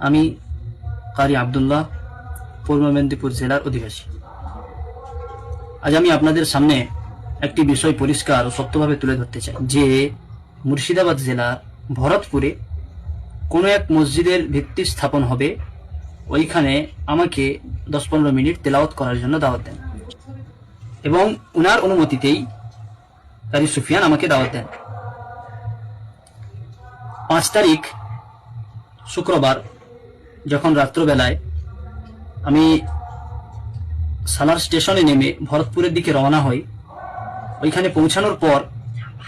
আমি কারি আব্দুল্লাহ, পূর্ব মেদিনীপুর জেলার অধিবাসী। আজ আমি আপনাদের সামনে একটি বিষয় পরিষ্কার ও সত্যভাবে তুলে ধরতে চাই যে মুর্শিদাবাদ জেলার ভরতপুরে কোনো এক মসজিদের ভিত্তি স্থাপন হবে, ওইখানে আমাকে 10-15 মিনিট তেলাওয়াত করার জন্য দাওয়াত দেন এবং উনার অনুমতিতেই কারি সুফিয়ান আমাকে দাওয়াত দেন। 5 তারিখ শুক্রবার যখন রাত্রবেলায় আমি সালার স্টেশনে নেমে ভরতপুরের দিকে রওনা হই, ওইখানে পৌঁছানোর পর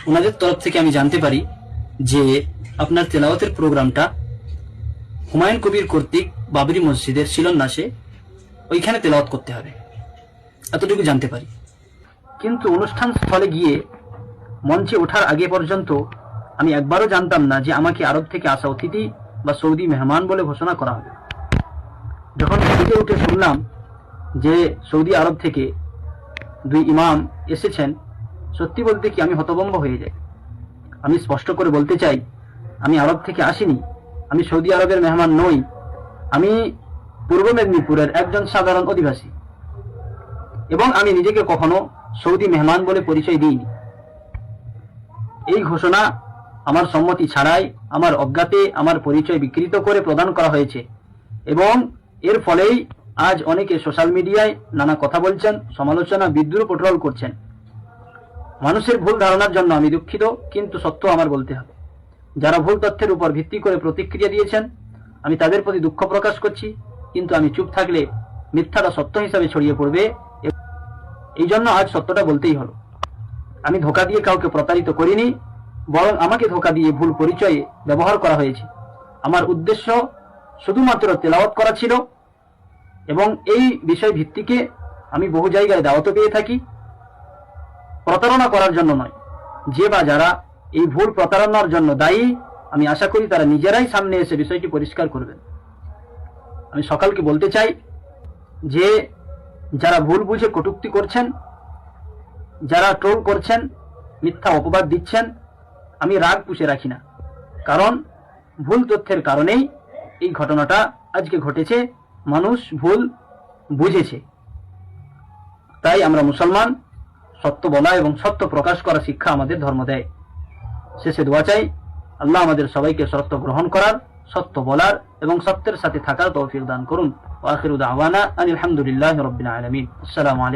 ওনাদের তরফ থেকে আমি জানতে পারি যে আপনার তেলাওয়াতের প্রোগ্রামটা হুমায়ুন কবির কর্তৃক বাবরি মসজিদের শিলান্যাসে ওইখানে তেলাওয়াত করতে হবে, এতটুকু জানতে পারি। কিন্তু অনুষ্ঠান স্থলে গিয়ে মঞ্চে ওঠার আগে পর্যন্ত আমি একবারও জানতাম না যে আমাকে আরব থেকে আসা অতিথি বা সৌদি মেহমান বলে ঘোষণা করা হবে। যখন স্টেজে উঠে শুনলাম যে সৌদি আরব থেকে 2 ইমাম এসেছেন, সত্যি বলতে কি আমি হতভম্ব হয়ে যাই। আমি স্পষ্ট করে বলতে চাই, আমি আরব থেকে আসিনি, আমি সৌদি আরবের মেহমান নই, আমি পূর্ব মেদিনীপুরের একজন সাধারণ অধিবাসী এবং আমি নিজেকে কখনো সৌদি মেহমান বলে পরিচয় দিইনি। এই ঘোষণা আমার সম্মতি ছাড়াই, আমার অজ্ঞাতে আমার পরিচয় বিকৃত করে প্রদান করা হয়েছে এবং এর ফলেই আজ অনেকে সোশ্যাল মিডিয়ায় নানা কথা বলছেন, সমালোচনা বিদ্রুপ ট্রল করছেন। মানুষের ভুল ধারণার জন্য আমি দুঃখিত, কিন্তু সত্য আমার বলতে হবে। যারা ভুল তথ্যের উপর ভিত্তি করে প্রতিক্রিয়া দিয়েছেন, আমি তাদের প্রতি দুঃখ প্রকাশ করছি, কিন্তু আমি চুপ থাকলে মিথ্যাটা সত্য হিসাবে ছড়িয়ে পড়বে। এই জন্য আজ সত্যটা বলতেই হলো। আমি ধোঁকা দিয়ে কাউকে প্রতারিত করিনি, বরং আমাকে ধোঁকা দিয়ে ভুল পরিচয়ে ব্যবহার করা হয়েছে। আমার উদ্দেশ্য শুধুমাত্র তেলাওয়াত করা ছিল এবং এই বিষয় ভিত্তিকে আমি বহু জায়গায় দাওয়াতও পেয়ে থাকি, প্রতারণা করার জন্য নয়। যে বা যারা এই ভুল প্রতারণার জন্য দায়ী, আমি আশা করি তারা নিজেরাই সামনে এসে বিষয়টি পরিষ্কার করবেন। আমি সকলকে বলতে চাই যে যারা ভুল বুঝে কটূক্তি করছেন, যারা ট্রোল করছেন, মিথ্যা অপবাদ দিচ্ছেন, আমি রাগ পুষে রাখি না, কারণ ভুল তথ্যের কারণেই এই ঘটনাটা আজকে ঘটেছে, মানুষ ভুল বুঝেছে। তাই আমরা মুসলমান, সত্য বলা এবং সত্য প্রকাশ করা শিক্ষা আমাদের ধর্ম দেয়। শেষে দোয়া চাই, আল্লাহ আমাদের সবাইকে সত্য গ্রহণ করার, সত্য বলার এবং সত্যের সাথে থাকার তৌফিক দান করুন। ওয়া আখিরু দাওয়ানা আনিল হামদুলিল্লাহি রাব্বিল আলামিন। আসসালামু আলাইকুম।